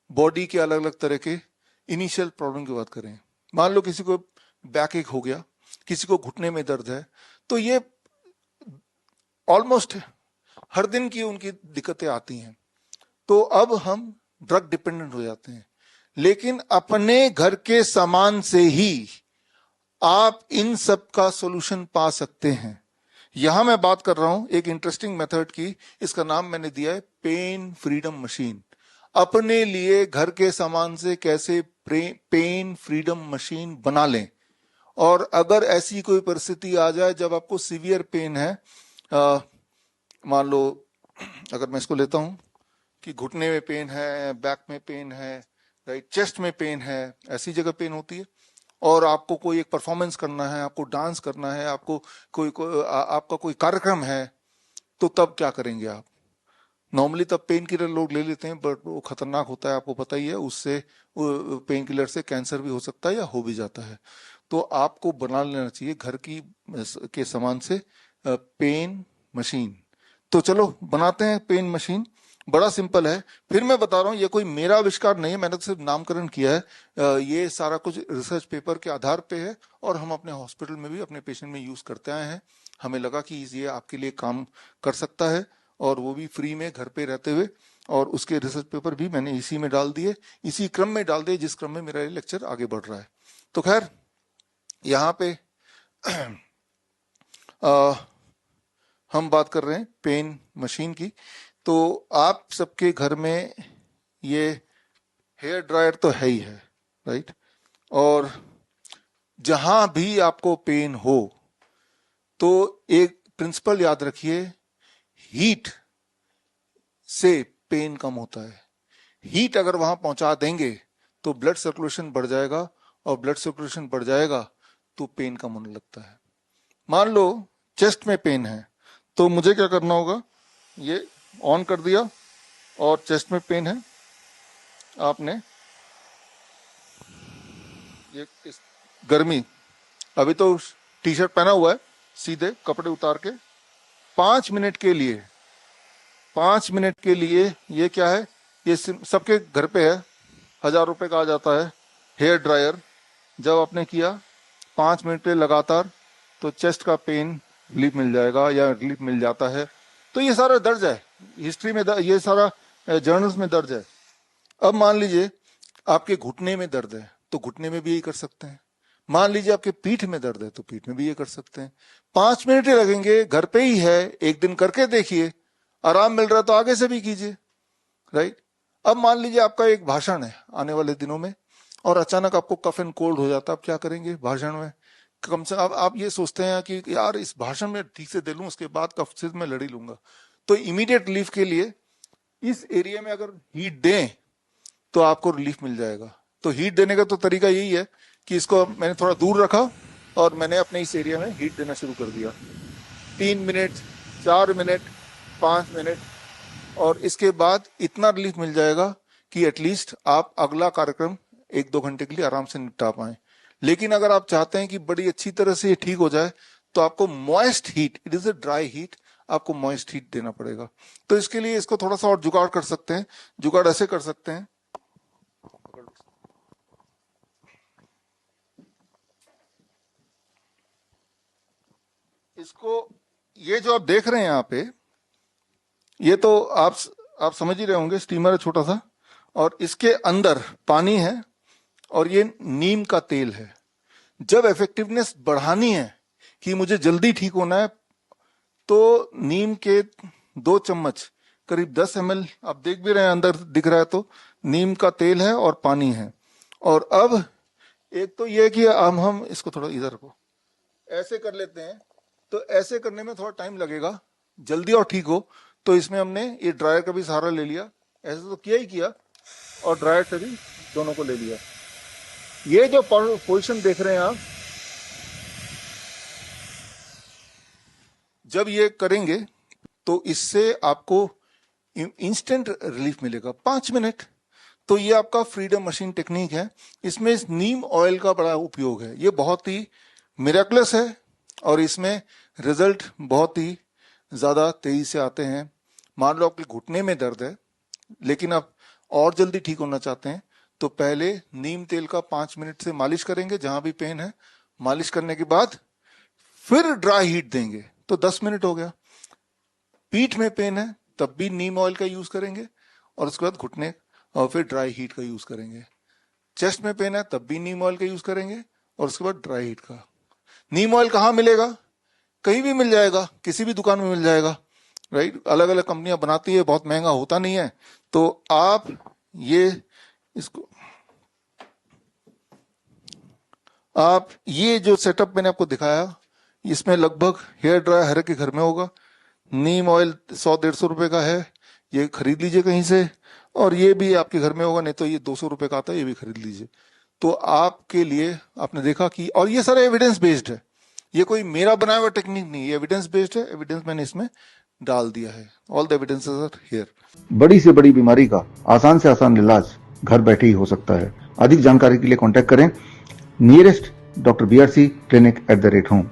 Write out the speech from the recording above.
Body के अलग अलग तरह के इनिशियल प्रॉब्लम की बात करें, मान लो किसी को बैक एक हो गया, किसी को घुटने में दर्द है, तो ये ऑलमोस्ट हर दिन की उनकी दिक्कतें आती हैं। तो अब हम ड्रग डिपेंडेंट हो जाते हैं, लेकिन अपने घर के सामान से ही आप इन सब का सॉल्यूशन पा सकते हैं। यहां मैं बात कर रहा हूं एक इंटरेस्टिंग मेथड की, इसका नाम मैंने दिया है पेन फ्रीडम मशीन। अपने लिए घर के सामान से कैसे पेन फ्रीडम मशीन बना लें, और अगर ऐसी कोई परिस्थिति आ जाए जब आपको सीवियर पेन है, मान लो अगर मैं इसको लेता हूं कि घुटने में पेन है, बैक में पेन है, राइट, चेस्ट में पेन है, ऐसी जगह पेन होती है, और आपको कोई एक परफॉर्मेंस करना है, आपको डांस करना है, आपको आपका कोई कार्यक्रम है, तो तब क्या करेंगे आप? नॉर्मली तब पेन किलर लोग ले लेते हैं, बट वो खतरनाक होता है, आपको पता ही है, उससे पेन किलर से कैंसर भी हो सकता है या हो भी जाता है। तो आपको बना लेना चाहिए घर की के सामान से पेन मशीन। तो चलो बनाते हैं पेन मशीन, बड़ा सिंपल है। फिर मैं बता रहा हूं ये कोई मेरा आविष्कार नहीं है, मैंने तो सिर्फ नामकरण किया है। ये सारा कुछ रिसर्च पेपर के आधार पे है, और हम अपने हॉस्पिटल में भी अपने पेशेंट में यूज करते आए हैं। हमें लगा कि ये आपके लिए काम कर सकता है, और वो भी फ्री में घर पे रहते हुए, और उसके रिसर्च पेपर भी मैंने इसी में डाल दिए, इसी क्रम में डाल दिए जिस क्रम में मेरा ये लेक्चर आगे बढ़ रहा है। तो खैर यहाँ पे हम बात कर रहे हैं पेन मशीन की। तो आप सबके घर में ये हेयर ड्रायर तो है ही है, राइट, और जहां भी आपको पेन हो तो एक प्रिंसिपल याद रखिए, हीट से पेन कम होता है। हीट अगर वहां पहुंचा देंगे तो ब्लड सर्कुलेशन बढ़ जाएगा, और ब्लड सर्कुलेशन बढ़ जाएगा तो पेन कम होने लगता है। मान लो चेस्ट में पेन है, तो मुझे क्या करना होगा, ये ऑन कर दिया, और चेस्ट में पेन है, आपने ये गर्मी, अभी तो टी शर्ट पहना हुआ है, सीधे कपड़े उतार के 5 मिनट के लिए, 5 मिनट के लिए, ये क्या है, ये सबके घर पे है, 1000 रुपए का आ जाता है हेयर ड्रायर। जब आपने किया 5 मिनट पे लगातार, तो चेस्ट का पेन रिलीफ मिल जाएगा, या रिलीफ मिल जाता है। तो ये सारा दर्ज है हिस्ट्री में, ये सारा जर्नल्स में दर्ज है। अब मान लीजिए आपके घुटने में दर्द है, तो घुटने में भी यही कर सकते हैं। मान लीजिए आपके पीठ में दर्द है, तो पीठ में भी ये कर सकते हैं। 5 मिनट ही लगेंगे, घर पे ही है, एक दिन करके देखिए, आराम मिल रहा है तो आगे से भी कीजिए, राइट। अब मान लीजिए आपका एक भाषण है आने वाले दिनों में, और अचानक आपको कफ एंड कोल्ड हो जाता है, आप क्या करेंगे भाषण में? कम से कम आप ये सोचते हैं कि यार इस भाषण में ठीक से दे लूं, उसके बाद कफ से मैं लड़ ही लूंगा। तो इमीडिएट रिलीफ के लिए इस एरिया में अगर हीट दें तो आपको रिलीफ मिल जाएगा। तो हीट देने का तो तरीका यही है कि इसको मैंने थोड़ा दूर रखा, और मैंने अपने इस एरिया में हीट देना शुरू कर दिया, 3 मिनट, 4 मिनट, 5 मिनट, और इसके बाद इतना रिलीफ मिल जाएगा कि एटलीस्ट आप अगला कार्यक्रम 1-2 घंटे के लिए आराम से निपटा पाए। लेकिन अगर आप चाहते हैं कि बड़ी अच्छी तरह से ये ठीक हो जाए, तो आपको moist heat, it is a dry heat, आपको मॉइस्ट हीट देना पड़ेगा। तो इसके लिए इसको थोड़ा सा और जुगाड़ कर सकते हैं। जुगाड़ ऐसे कर सकते हैं, इसको, ये जो आप देख रहे हैं यहाँ पे, ये तो आप समझ ही रहे होंगे, स्टीमर है छोटा सा, और इसके अंदर पानी है, और ये नीम का तेल है। जब इफेक्टिवनेस बढ़ानी है कि मुझे जल्दी ठीक होना है, तो नीम के 2 चम्मच, करीब 10 ml, आप देख भी रहे हैं अंदर दिख रहा है, तो नीम का तेल है और पानी है। और अब एक तो ये कि हम इसको थोड़ा इधर को ऐसे कर लेते हैं, तो ऐसे करने में थोड़ा टाइम लगेगा, जल्दी और ठीक हो। तो इसमें हमने ये ड्रायर का भी सहारा ले लिया, ऐसे तो किया ही किया, और ड्रायर से भी दोनों को ले लिया। ये जो पोजीशन देख रहे हैं आप, जब ये करेंगे तो इससे आपको इंस्टेंट रिलीफ मिलेगा, 5 मिनट। तो ये आपका फ्रीडम मशीन टेक्निक है। इसमें इस नीम ऑयल का बड़ा उपयोग है, ये बहुत ही मिरेकलस है, और इसमें रिजल्ट बहुत ही ज्यादा तेजी से आते हैं। मान लो आपके घुटने में दर्द है, लेकिन आप और जल्दी ठीक होना चाहते हैं तो पहले नीम तेल का 5 मिनट से मालिश करेंगे जहां भी पेन है, मालिश करने के बाद फिर ड्राई हीट देंगे तो 10 मिनट हो गया। पीठ में पेन है तब भी नीम ऑयल का यूज करेंगे और उसके बाद घुटने और फिर ड्राई हीट का यूज करेंगे। चेस्ट में पेन है तब भी नीम ऑयल का यूज करेंगे और उसके बाद ड्राई हीट का। नीम ऑयल कहाँ मिलेगा? कहीं भी मिल जाएगा, किसी भी दुकान में मिल जाएगा, राइट। अलग अलग कंपनियां बनाती है, बहुत महंगा होता नहीं है। तो आप ये जो सेटअप मैंने आपको दिखाया, इसमें लगभग हेयर ड्रायर हर एक के घर में होगा। नीम ऑयल 100-150 रुपए का है, ये खरीद लीजिए कहीं से। और ये भी आपके घर में होगा, नहीं तो ये 200 रुपए का आता है, ये भी खरीद लीजिए। तो आपके लिए आपने देखा कि, और ये सारा एविडेंस बेस्ड है, ये कोई मेरा बनाया हुआ टेक्निक नहीं है, एविडेंस बेस्ड है। एविडेंस मैंने इसमें डाल दिया है, all the evidences are here. बड़ी से बड़ी बीमारी का आसान से आसान इलाज घर बैठे ही हो सकता है। अधिक जानकारी के लिए कांटेक्ट करें nearest Dr. BRC Clinic @ home।